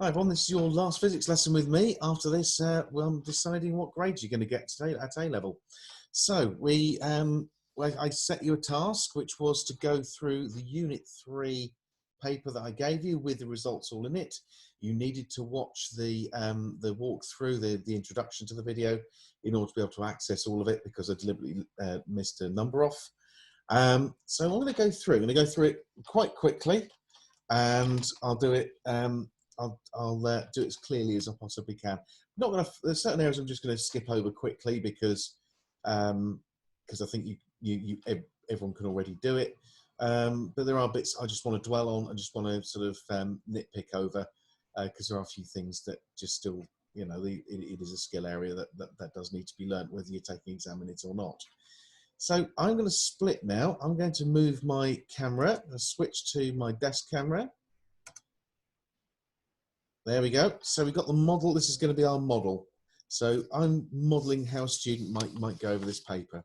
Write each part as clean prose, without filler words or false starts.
Hi everyone, this is your last physics lesson with me. After this, I'm deciding what grades you're going to get today at A level. So I set you a task, which was to go through the Unit 3 paper that I gave you with the results all in it. You needed to watch the walkthrough, the introduction to the video, in order to be able to access all of it, because I deliberately missed a number off. So I'm going to go through. I'm going to go through it quite quickly, and I'll do it. I'll do it as clearly as I possibly can. Not going to. There's certain areas I'm just going to skip over quickly because I think everyone can already do it. But there are bits I just want to dwell on. I just want to sort of nitpick over because there are a few things that just still, you know, it is a skill area that does need to be learnt, whether you're taking exam in it or not. So I'm going to split now. I'm going to move my camera. I'll switch to my desk camera. There we go. So we've got the model. This is going to be our model. So I'm modelling how a student might go over this paper.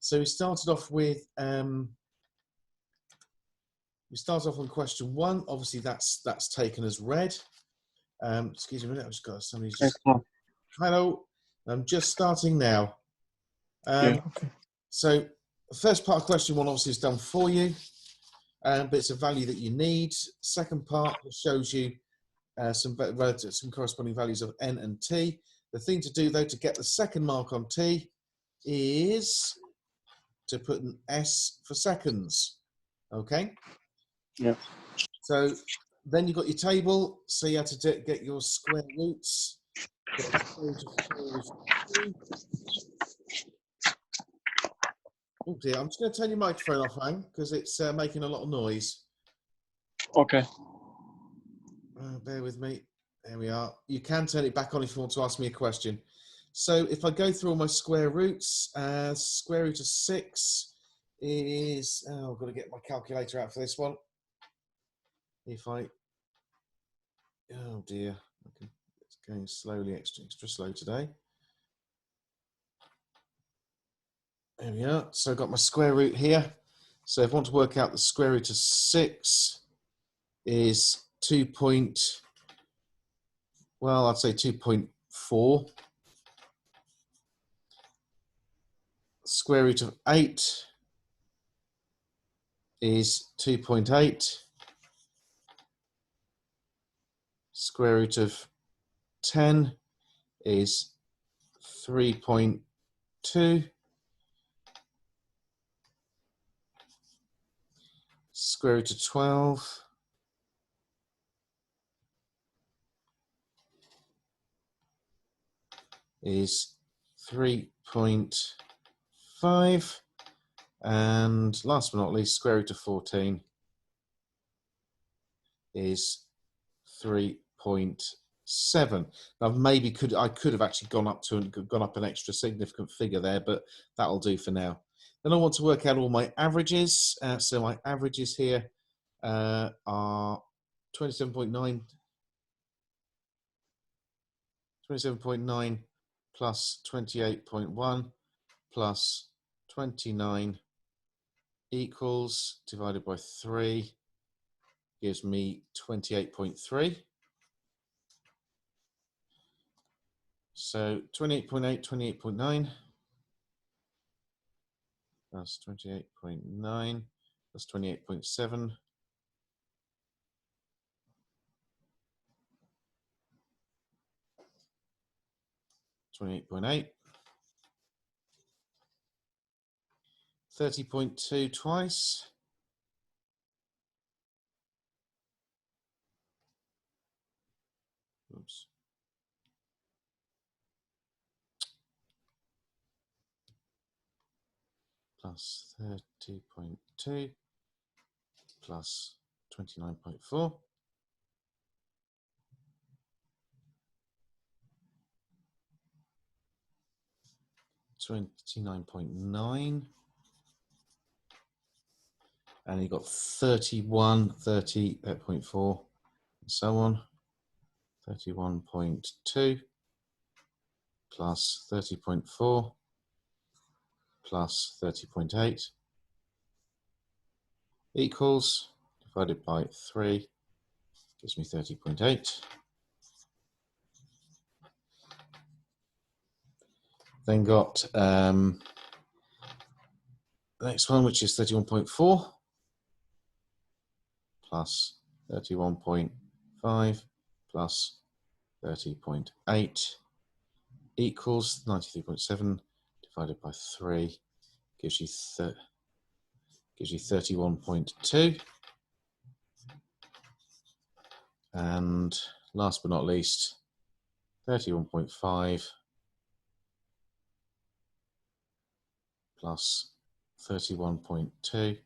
So we started off with on question 1. Obviously that's taken as read. Excuse me a minute. I've just got somebody just. Hello. I'm just starting now. Yeah, okay. So the first part of question 1 obviously is done for you, but it's a value that you need. Second part shows you some corresponding values of n and t. The thing to do though to get the second mark on t is to put an S for seconds. Okay. Yeah. So then you've got your table. So you have to get your square roots. Oh dear, I'm just going to turn your microphone off, Hang, because it's making a lot of noise. Okay. Bear with me. There we are. You can turn it back on if you want to ask me a question. So if I go through all my square roots, square root of 6 is, I've got to get my calculator out for this one. Oh dear, okay. It's going slowly, extra slow today. There we are. So I've got my square root here. So if I want to work out the square root of 6 is I'd say 2.4. Square root of 8 is 2.8. Square root of 10 is 3.2. Square root of 12 is 3.5. And last but not least, square root of 14 is 3.7. Now maybe I could have actually gone up an extra significant figure there, but that'll do for now. Then I want to work out all my averages. So my averages here are 27.9 plus 28.1 plus 29 equals, divided by 3 gives me 28.3. So 28.8, 28.9 plus 28.9 plus 28.7 . 28.8, 30.2 twice, oops, plus 30.2 plus 29.4. 29.9, and you got 30.4, and so on. 31.2 plus 30.4 plus 30.8 equals, divided by 3 gives me 30.8. Then got the next one, which is 31.4 plus 31.5 plus 30.8 equals 93.7 divided by 3 gives you 31.2. And last but not least, 31.5 plus 31.2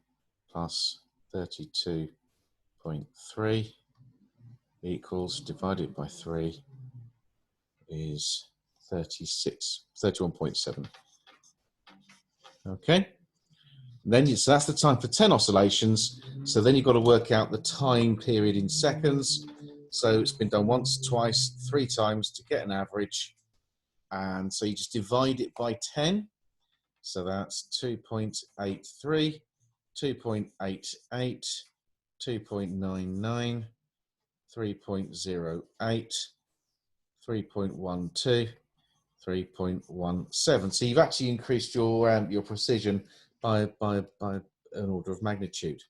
plus 32.3 equals, divided by 3 is 31.7. Okay. Then so that's the time for 10 oscillations. So then you've got to work out the time period in seconds. So it's been done once, twice, 3 times to get an average. And so you just divide it by 10. So that's 2.83, 2.88, 2.99, 3.08, 3.12, 3.17. So you've actually increased your precision by an order of magnitude.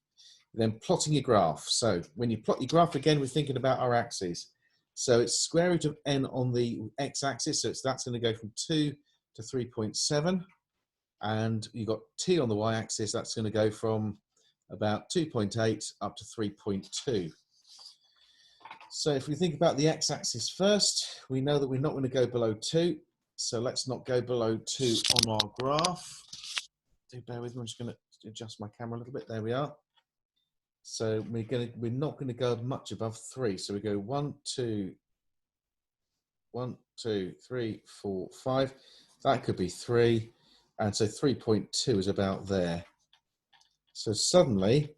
Then plotting your graph. So when you plot your graph, again, we're thinking about our axes. So it's square root of n on the x-axis. So that's going to go from 2 to 3.7. And you've got t on the y-axis. That's going to go from about 2.8 up to 3.2. So if we think about the x-axis first, we know that we're not going to go below 2. So let's not go below 2 on our graph. Do bear with me, I'm just going to adjust my camera a little bit. There we are. So we're not going to go much above 3. So we go 1, 2, 3, 4, 5. That could be 3. And so 3.2 is about there. So suddenly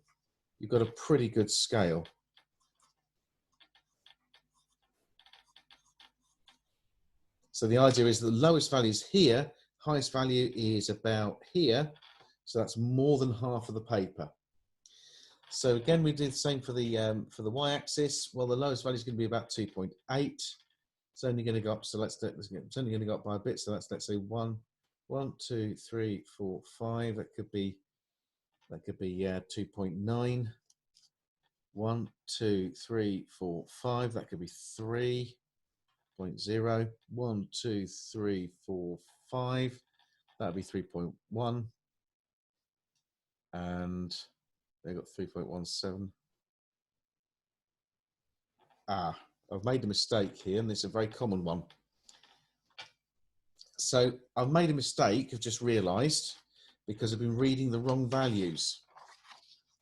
you've got a pretty good scale. So the idea is the lowest value is here, highest value is about here. So that's more than half of the paper. So again, we did the same for the y-axis. Well, the lowest value is going to be about 2.8. It's only going to go up. So it's only going to go up by a bit. So let's say 1, 2, 3, 4, 5. That could be 2.9. 1, 2, 3, 4, 5. That could be 3.0. 1, 2, 3, 4, 5. That'd be 3.1. And they got 3.17. I've made a mistake here, and it's a very common one. So I've made a mistake, I've just realized, because I've been reading the wrong values.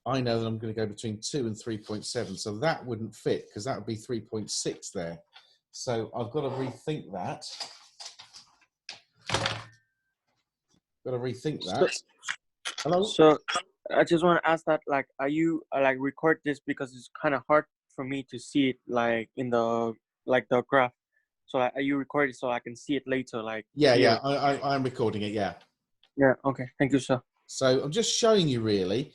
I know that I'm going to go between 2 and 3.7, so that wouldn't fit, because that would be 3.6 there. So I've got to rethink that. Hello? So I just want to ask that, like, are you like record this because it's kind of hard for me to see it, like in the graph. So like, are you recording so I can see it later? Like Yeah, I'm recording it. Yeah. Yeah. Okay. Thank you, sir. So I'm just showing you really.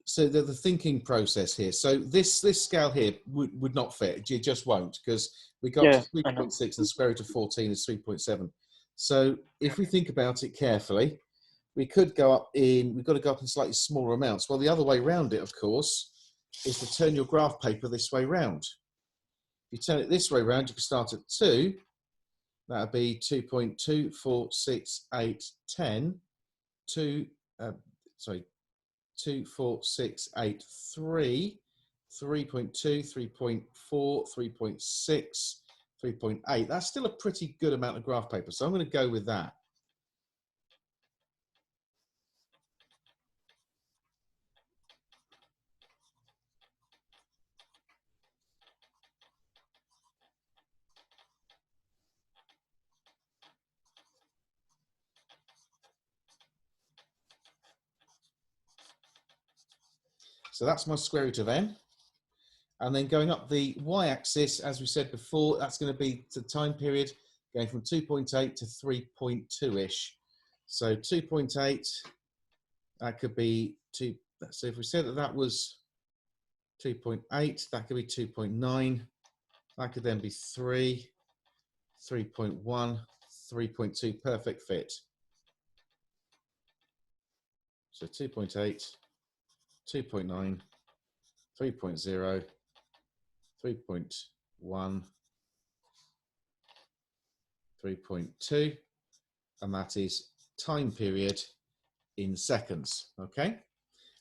So the thinking process here. So this scale here would not fit. It just won't, because we got to 3.6 and the square root of 14 is 3.7. So if we think about it carefully, we could go up we've got to go up in slightly smaller amounts. Well, the other way around it, of course, is to turn your graph paper this way round. If you turn it this way round, you can start at 2. That would be 2.2, 4, 6, 8, 10. 2, 4, 6, 8, 3, 3.2, 3.4, 3.6, 3.8. That's still a pretty good amount of graph paper. So I'm going to go with that. So that's my square root of n. And then going up the y-axis, as we said before, that's going to be the time period going from 2.8 to 3.2-ish. So 2.8, that could be 2. So if we said that was 2.8, that could be 2.9. That could then be 3, 3.1, 3.2, perfect fit. So 2.8, 2.9, 3.0, 3.1, 3.2, and that is time period in seconds, okay?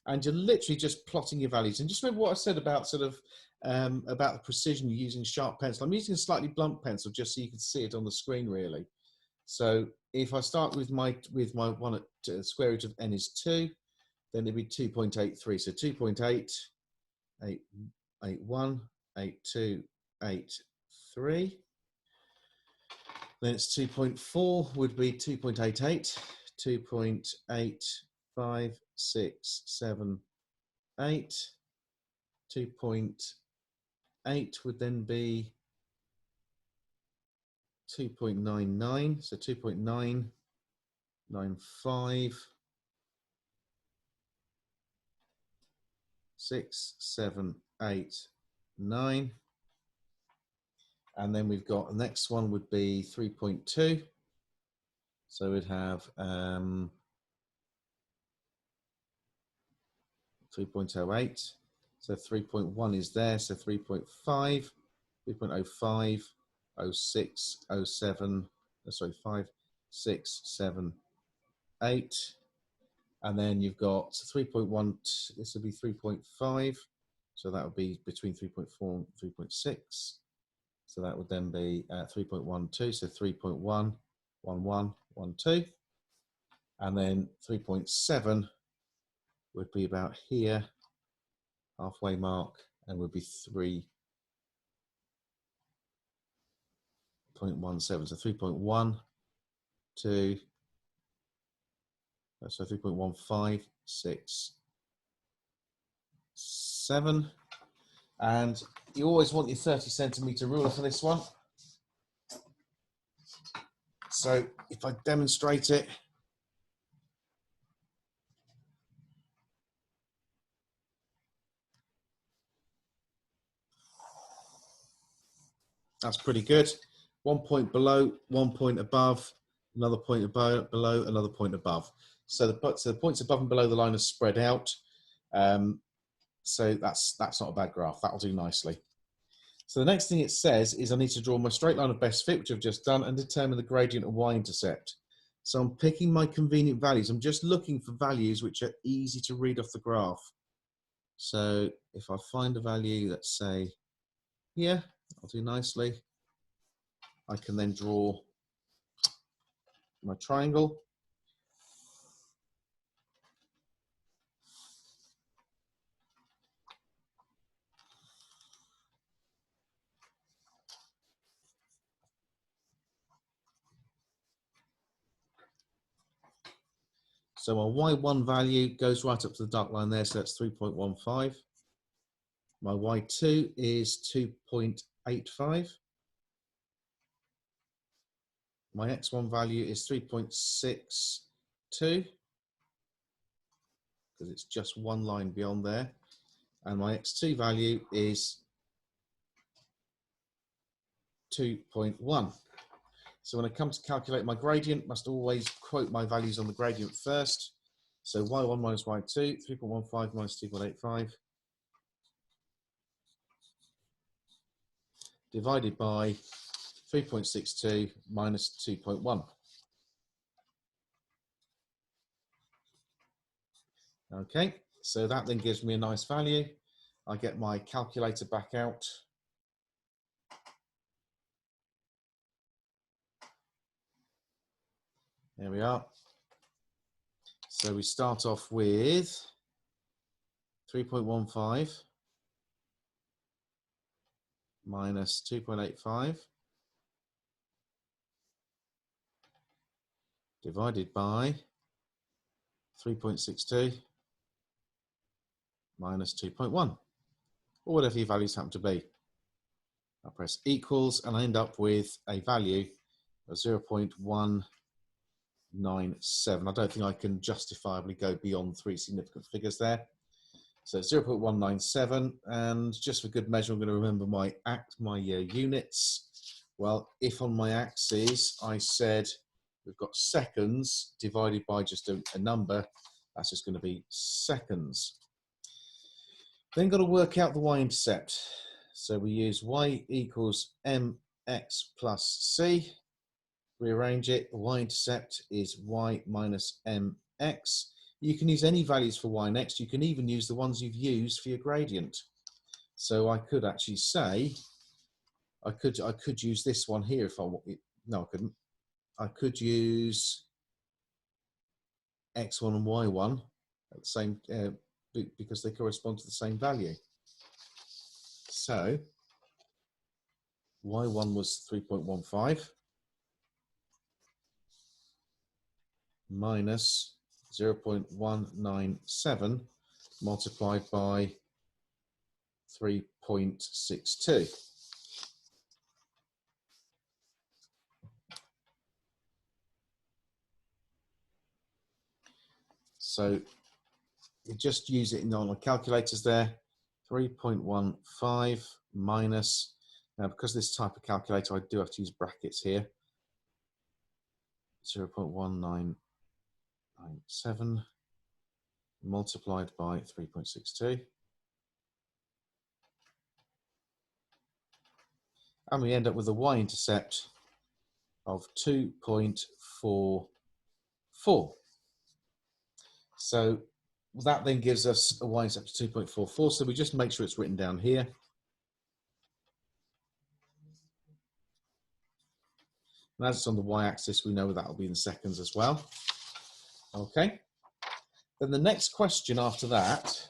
And you're literally just plotting your values. And just remember what I said about sort of about the precision using sharp pencil. I'm using a slightly blunt pencil just so you can see it on the screen really. So if I start with my one at square root of n is 2, then it'd be 2.83. So 2.8, 8.81, 8.2, 8.3. Then it's 2.4 would be 2.88, 2.8, 6, 7, 8. 2.8 would then be 2.99, so 2.995, 6, 7, 8, 9. And then we've got the next one would be 3.2. So we'd have 3.08. So 3.1 is there. So 3.5, 3.05, 06, 07, sorry, 5, 6, 7, 8. And then you've got 3.1, this would be 3.5. So that would be between 3.4 and 3.6. So that would then be 3.12, so 3.1, 11, 12. And then 3.7 would be about here, halfway mark, and would be 3.17. So 3.1, 2, so 3.15, 6, 7. And you always want your 30 centimeter ruler for this one. So if I demonstrate it, that's pretty good. 1 point below, 1 point above, another point above, below, another point above. So the points above and below the line are spread out. So that's not a bad graph. That'll do nicely. So the next thing it says is I need to draw my straight line of best fit, which I've just done, and determine the gradient of y-intercept. So I'm picking my convenient values. I'm just looking for values which are easy to read off the graph. So if I find a value, let's say here, I'll do nicely. I can then draw my triangle. So my y1 value goes right up to the dark line there, so that's 3.15. My y2 is 2.85. My x1 value is 3.62, because it's just one line beyond there. And my x2 value is 2.1. So when I come to calculate my gradient, must always quote my values on the gradient first. So y1 minus y2, 3.15 minus 2.85, divided by 3.62 minus 2.1. Okay, so that then gives me a nice value. I get my calculator back out. There we are. So we start off with 3.15 minus 2.85 divided by 3.62 minus 2.1, or whatever your values happen to be. I press equals and I end up with a value of 0.197. I don't think I can justifiably go beyond 3 significant figures there. So 0.197, and just for good measure, I'm going to remember my units. Well, if on my axis I said we've got seconds divided by just a number, that's just going to be seconds. Then got to work out the y-intercept. So we use y equals mx plus c. Rearrange it. The y-intercept is y minus mx. You can use any values for y next. You can even use the ones you've used for your gradient. So I could actually say, I could use this one here if I want. No, I couldn't. I could use x1 and y1 at the same because they correspond to the same value. So y1 was 3.15 minus 0.197 multiplied by 3.62. So you just use it in on the calculators there. 3.15 minus, now because this type of calculator I do have to use brackets here, 0.1997 multiplied by 3.62. And we end up with a y-intercept of 2.44. So that then gives us a y-intercept of 2.44. So we just make sure it's written down here. And as it's on the y-axis, we know that will be in seconds as well. Okay. Then the next question after that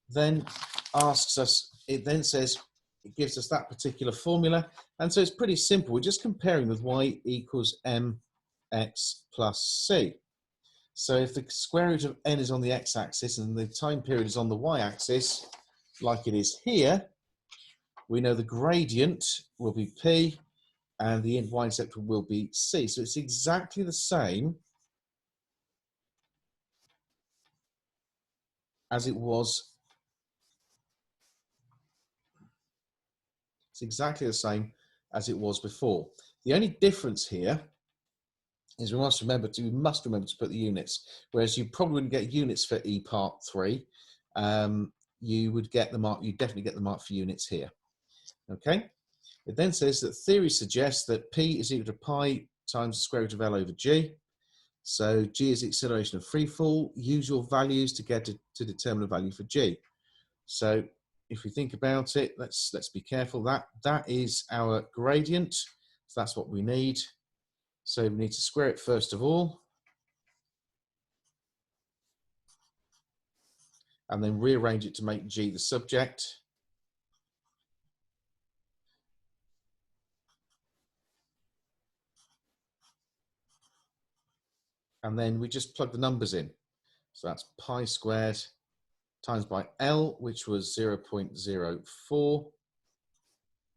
then asks us, it then says, it gives us that particular formula. And so it's pretty simple. We're just comparing with y equals mx plus c. So if the square root of n is on the x-axis and the time period is on the y-axis, like it is here, we know the gradient will be p and the y-intercept will be c. So it's exactly the same as it was. It's exactly the same as it was before. The only difference here is we must remember to put the units. Whereas you probably wouldn't get units for E part 3, you would get the mark. You definitely get the mark for units here. Okay. It then says that theory suggests that P is equal to pi times the square root of L over G. So G is the acceleration of free fall. Use your values to get to determine a value for G. So if we think about it, let's be careful. That is our gradient. So that's what we need. So we need to square it first of all. And then rearrange it to make G the subject. And then we just plug the numbers in. So that's pi squared times by L, which was 0.04,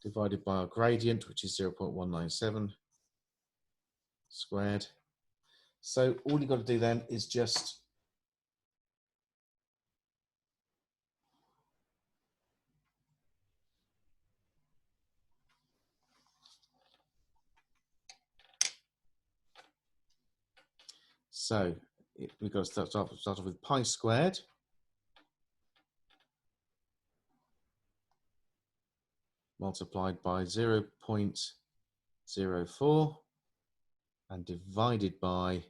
divided by our gradient, which is 0.197 squared. So all you've got to do then is just we've got to start off with pi squared multiplied by 0.04 and divided by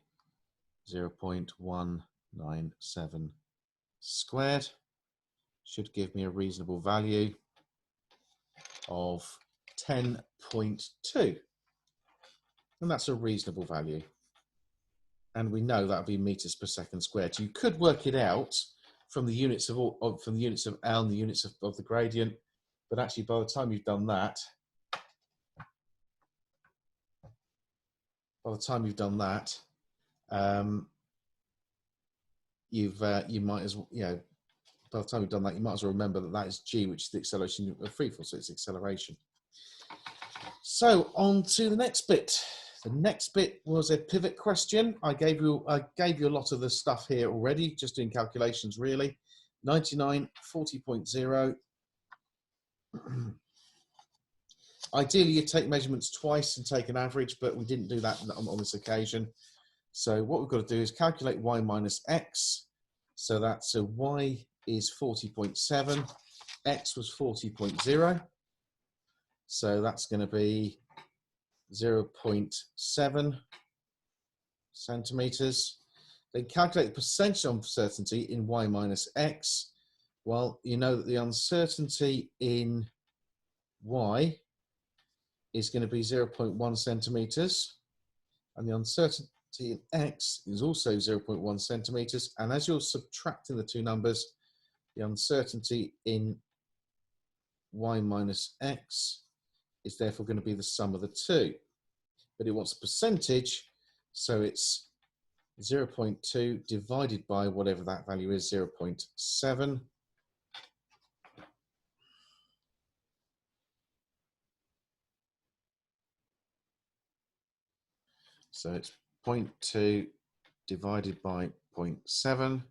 0.197 squared. Should give me a reasonable value of 10.2. And that's a reasonable value. And we know that would be meters per second squared. You could work it out from the units of L and the units of the gradient, but actually by the time you've done that, you might as well, by the time you've done that, you might as well remember that is G, which is the acceleration of free fall, so it's acceleration. So on to the next bit. The next bit was a pivot question. I gave you a lot of the stuff here already, just doing calculations really. 99, 40.0. Ideally, you take measurements twice and take an average, but we didn't do that on this occasion. So what we've got to do is calculate y minus x. So that's y is 40.7, x was 40.0. So that's going to be 0.7 centimeters. Then calculate the percentage uncertainty in y minus x. Well, you know that the uncertainty in y is going to be 0.1 centimeters, and the uncertainty in x is also 0.1 centimeters. And as you're subtracting the two numbers, the uncertainty in y minus x is therefore going to be the sum of the two. But it wants a percentage, so it's 0.2 divided by whatever that value is, 0.7. So it's 0.2 divided by 0.7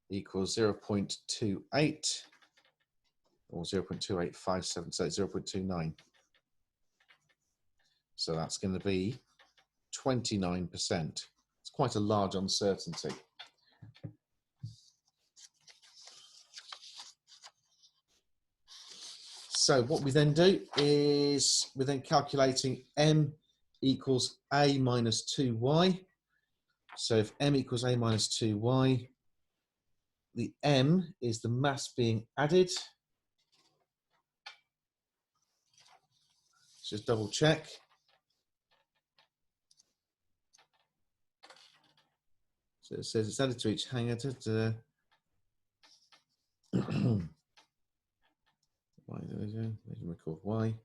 equals 0.28 or 0.2857, so it's 0.29. So that's going to be 29%. It's quite a large uncertainty. So what we then do is we're then calculating m equals a minus 2y. So if m equals a minus 2y, the m is the mass being added. Just double check. So it says it's added to each hanger. Record y.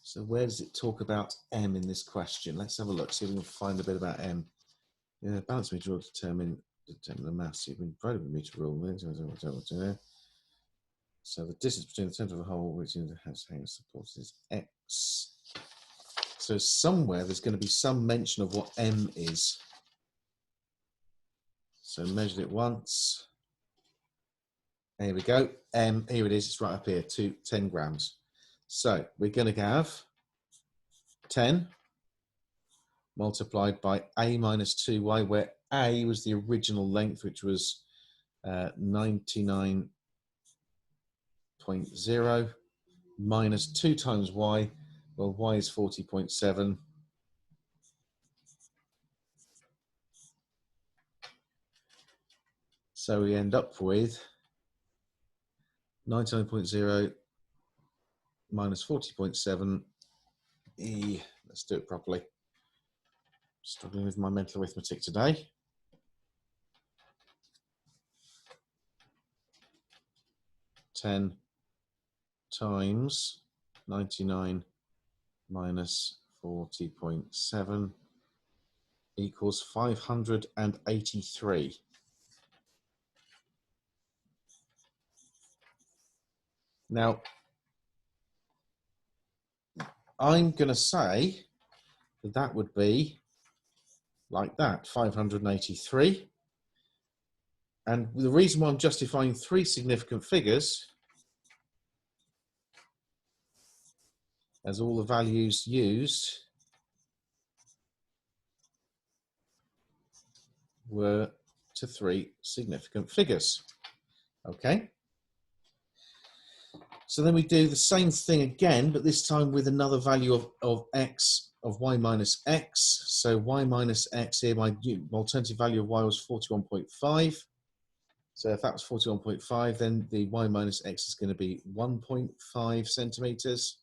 So where does it talk about m in this question? Let's have a look, see if we can find a bit about m. Yeah, balance meter rule determine the mass. You've been provided with meter rule. So the distance between the centre of the hole which the house hanger supports is x. So somewhere there's going to be some mention of what m is. So measured it once. Here we go. Here it is. It's right up here, 10 grams. So we're going to have 10 multiplied by a minus 2y, where a was the original length, which was 99.0, minus 2 times y. Well, y is 40.7. So we end up with 99.0 minus 40.7. Let's do it properly. Struggling with my mental arithmetic today. Ten times 99 minus 40.7 equals 583. Now, I'm going to say that that would be like that, 583. And the reason why I'm justifying three significant figures, as all the values used were to three significant figures. Okay. So then we do the same thing again, but this time with another value of x, of y minus x. So y minus x here, my alternative value of y was 41.5. So if that was 41.5, then the y minus x is going to be 1.5 centimeters.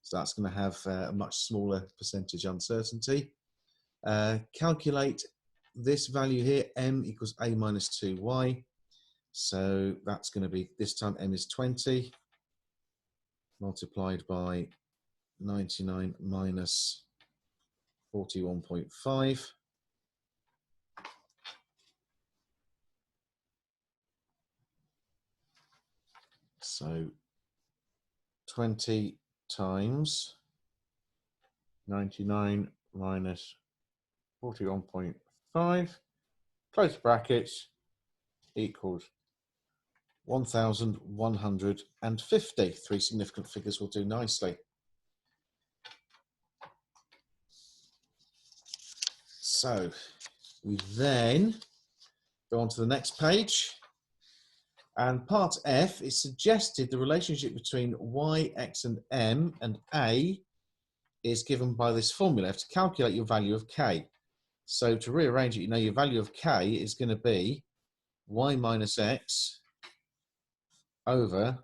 So that's going to have a much smaller percentage uncertainty. Calculate this value here, m equals a minus 2y. So that's going to be, this time m is 20. Multiplied by 99 minus 41.5. So 20 times 99 minus 41.5, close brackets, equals 1,150. Three significant figures will do nicely. So we then go on to the next page. And part F is suggested the relationship between y, x, and m and a is given by this formula to calculate your value of k. So to rearrange it, you know your value of k is going to be y minus x over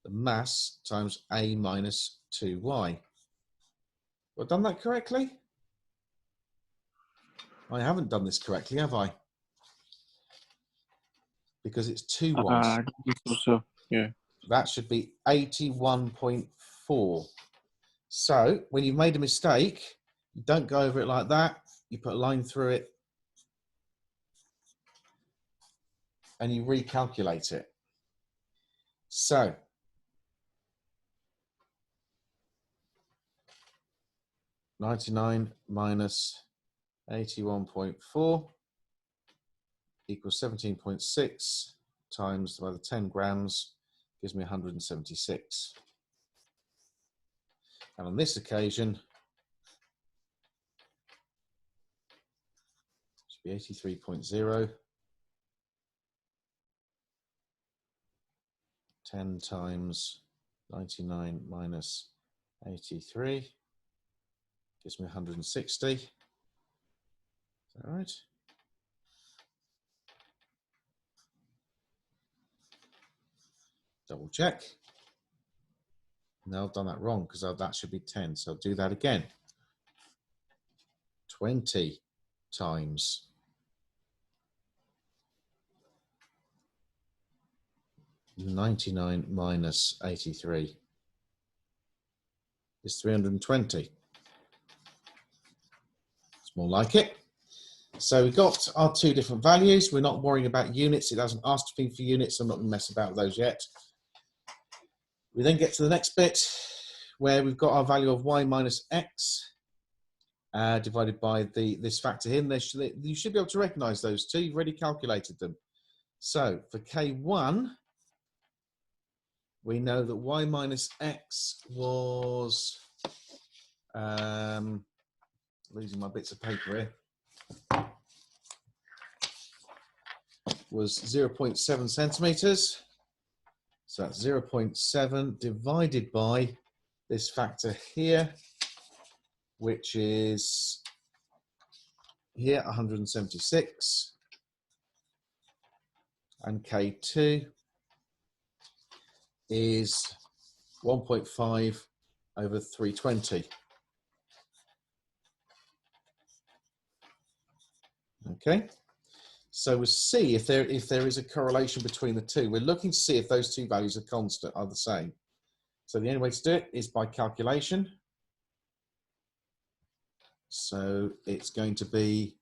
the mass times a minus 2y. Well, done that correctly? I haven't done this correctly, have I? Because it's 2y. I don't think so. Yeah. That should be 81.4. So when you've made a mistake, you don't go over it like that. You put a line through it and you recalculate it. So 99 minus 81.4 equals 17.6 times by the 10 grams gives me 176. And on this occasion, it should be 83.0. 10 times 99 minus 83 gives me 160. Is that right? Double check. No, I've done that wrong because that should be 10. So I'll do that again. 20 times 99 minus 83 is 320. It's more like it. So we've got our two different values. We're not worrying about units. It hasn't asked me for units. So I'm not going to mess about with those yet. We then get to the next bit where we've got our value of y minus x divided by this factor here. And you should be able to recognize those two. You've already calculated them. So for K1, we know that y minus x was, losing my bits of paper here, was 0.7 centimeters. So that's 0.7 divided by this factor here, which is here 176, and K2 is 1.5 over 320. Okay, so we'll see if there is a correlation between the two. We're looking to see if those two values are constant, are the same. So the only way to do it is by calculation. So it's going to be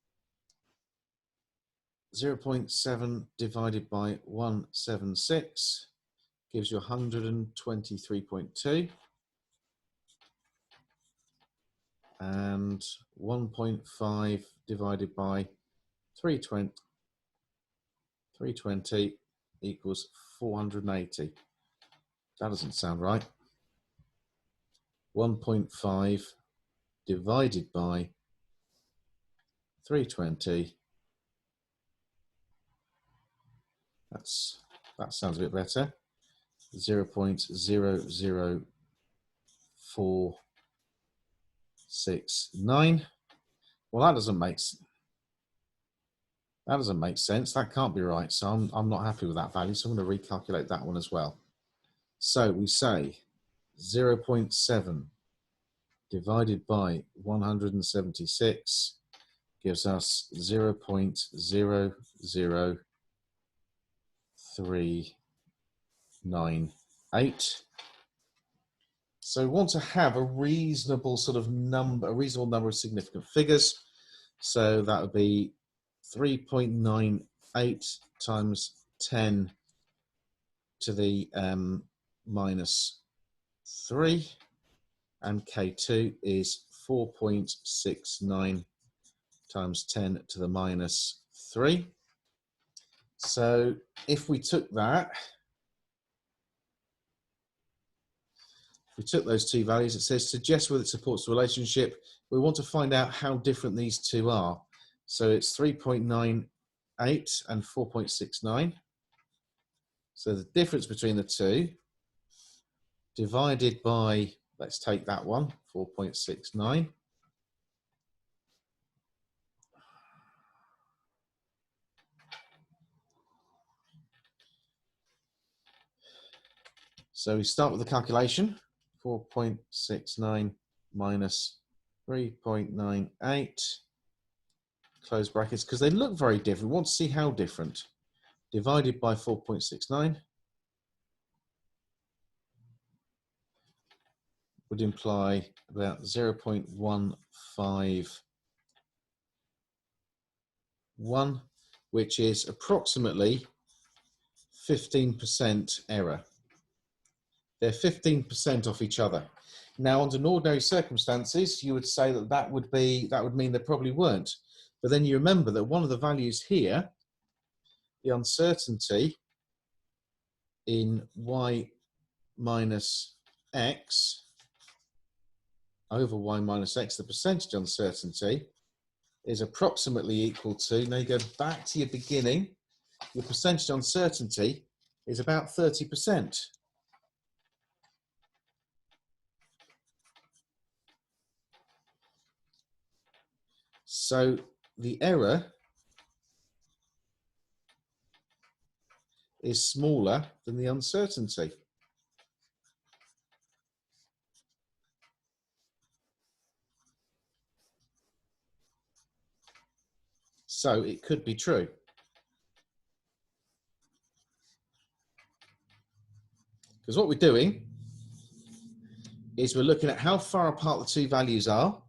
0.7 divided by 176 gives you 123.2. And 1.5 divided by 320 equals 480. That doesn't sound right. 1.5 divided by 320. That sounds a bit better. 0.00469. Well, that doesn't make sense. That can't be right. So I'm not happy with that value. So I'm going to recalculate that one as well. So we say 0.7 divided by 176 gives us 0.00398. So we want to have a reasonable sort of number, a reasonable number of significant figures. So that would be 3.98 times 10 to the minus 3, and K2 is 4.69 times 10 to the minus 3. So if we took that We took those two values. It says suggest whether it supports the relationship. We want to find out how different these two are. So it's 3.98 and 4.69. So the difference between the two divided by, let's take that one, 4.69. So we start with the calculation, 4.69 minus 3.98, close brackets, because they look very different. We want to see how different. Divided by 4.69 would imply about 0.151, which is approximately 15% error. They're 15% off each other. Now, under ordinary circumstances, you would say that that would mean they probably weren't. But then you remember that one of the values here, the uncertainty in y minus x over y minus x, the percentage uncertainty, is approximately equal to, now you go back to your beginning, your percentage uncertainty is about 30%. So the error is smaller than the uncertainty. So it could be true. Because what we're doing is we're looking at how far apart the two values are,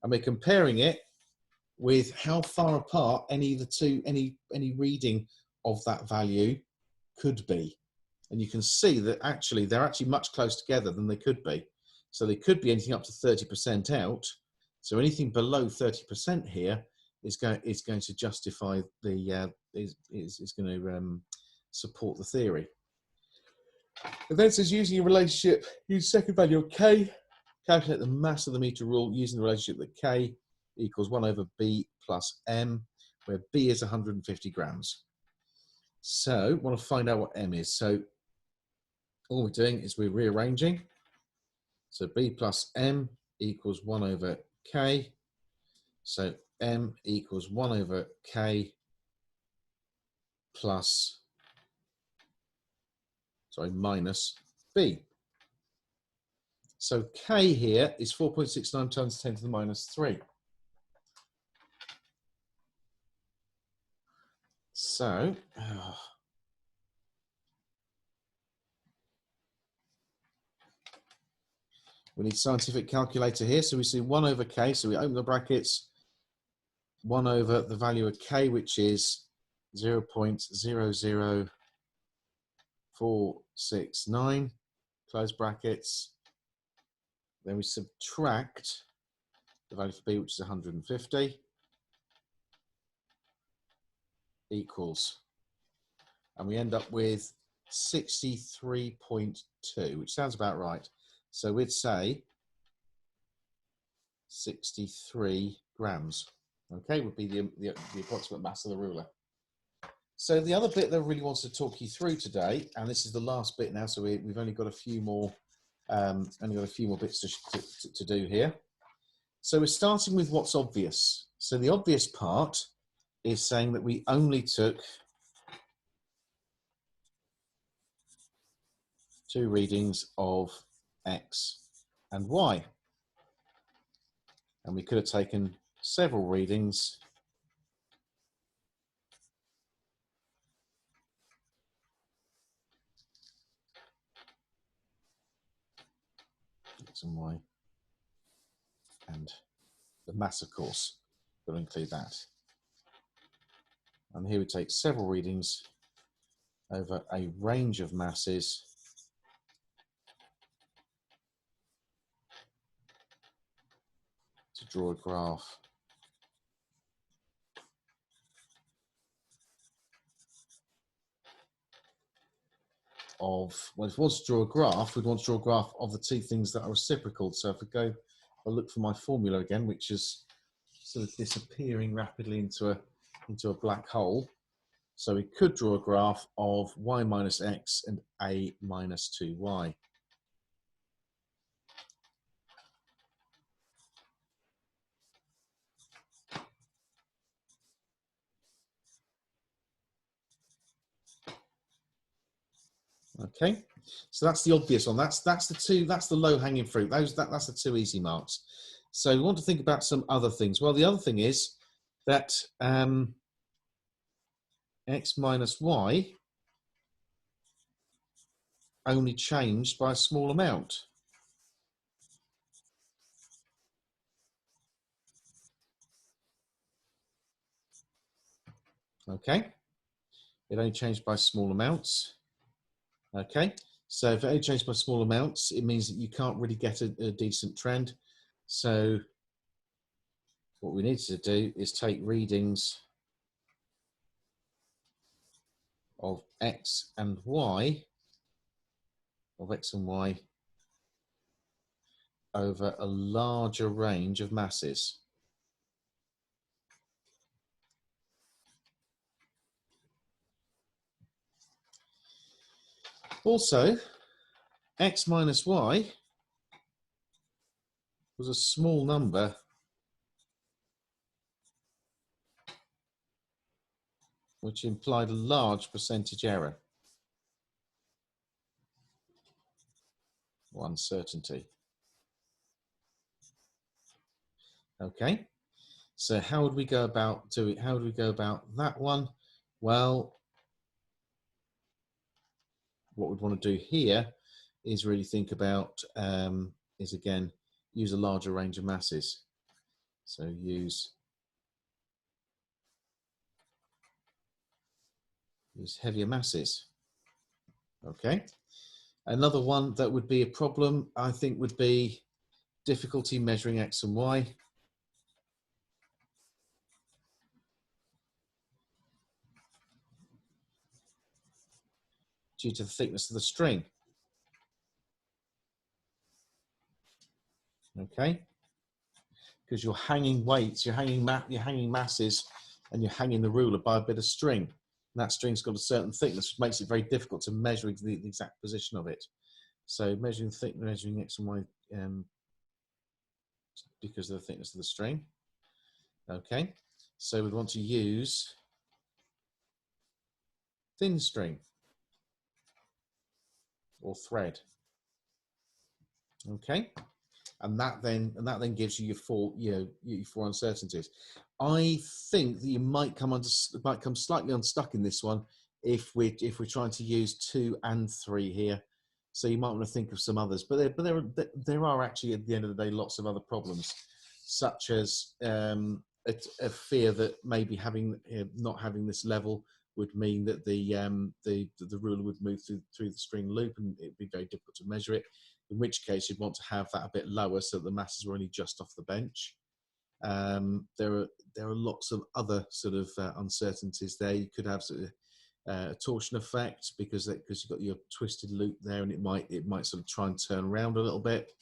and we're comparing it with how far apart any reading of that value could be. And you can see that actually they're actually much closer together than they could be. So they could be anything up to 30% out. So anything below 30% here is going to justify the is going to support the theory. It then says using a relationship, use second value of k, calculate the mass of the meter rule using the relationship that k equals 1 over b plus m, where b is 150 grams. So want to find out what m is. So all we're doing is we're rearranging. So b plus m equals 1 over k. So m equals 1 over k plus, minus b. So k here is 4.69 times 10 to the minus 3. So, we need scientific calculator here. So we see 1 over k. So we open the brackets. 1 over the value of k, which is 0.00469, close brackets. Then we subtract the value for b, which is 150, equals, and we end up with 63.2, which sounds about right. So we'd say 63 grams. Okay, would be the approximate mass of the ruler. So the other bit that I really wanted to talk you through today, and this is the last bit now, so we've only got a few more, bits to do here. So we're starting with what's obvious. So the obvious part is saying that we only took 2 readings of X and Y. And we could have taken several readings X and Y, and the mass, of course, will include that. And here we take several readings over a range of masses to draw a graph of of, well, if we want to draw a graph, we'd want to draw a graph of the two things that are reciprocal. So if I go, I'll look for my formula again, which is sort of disappearing rapidly into a black hole. So we could draw a graph of y minus x and a minus 2y. Okay, so that's the obvious one. That's the low hanging fruit. That's the two easy marks. So we want to think about some other things. Well, the other thing is that x minus y only changed by a small amount. Okay, it only changed by small amounts. Okay, so if it only changed by small amounts, it means that you can't really get a decent trend. So what we need to do is take readings of x and y, over a larger range of masses. Also, x minus y was a small number which implied a large percentage error or uncertainty. Okay, so how would we go about that one? Well, what we'd want to do here is really think about is again use a larger range of masses. So use heavier masses. Okay. Another one that would be a problem, I think, would be difficulty measuring x and y. Due to the thickness of the string. Okay. Because you're hanging weights, you're hanging masses, and you're hanging the ruler by a bit of string. And that string's got a certain thickness, which makes it very difficult to measure the exact position of it. So measuring x and y because of the thickness of the string. Okay, so we'd want to use thin string or thread. Okay, and that then gives you your four uncertainties. I think that you might come slightly unstuck in this one if we're trying to use 2 and 3 here. So you might want to think of some others, but there are actually, at the end of the day, lots of other problems, such as a fear that maybe not having this level would mean that the ruler would move through the string loop, and it'd be very difficult to measure it. In which case, you'd want to have that a bit lower so that the masses were only just off the bench. There are lots of other sort of uncertainties there. You could have sort of a torsion effect because you've got your twisted loop there, and it might sort of try and turn around a little bit.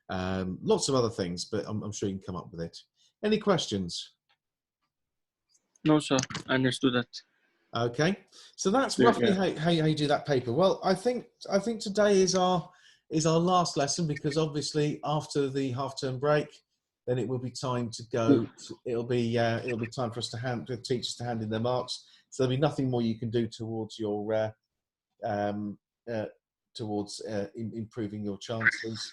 Lots of other things, but I'm sure you can come up with it. Any questions? No, sir. I understood that. Okay, so that's roughly how you do that paper. Well, I think today is our last lesson, because obviously after the half-term break, then it will be time to go. It'll be time for us the teachers to hand in their marks. So there'll be nothing more you can do towards your improving your chances.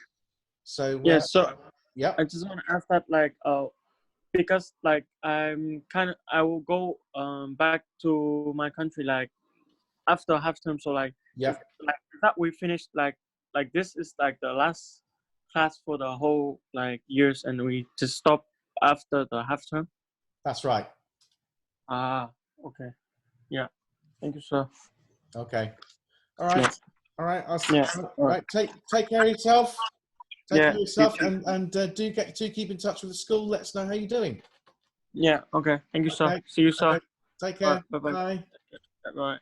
So Yeah. So yeah. I just want to ask that, like, because like I will go back to my country like after half term. So like, yeah, if that we finished like this is like the last class for the whole like years, and we just stop after the half term. That's right. Ah, okay. Yeah. Thank you, sir. Okay. All right. Yeah. All right. All right. Take care of yourself. Take care of yourself, you and do keep in touch with the school. Let us know how you're doing. Yeah. Okay. Thank you, sir. See you, sir. Okay. Take care. Bye. Bye. Bye. Bye.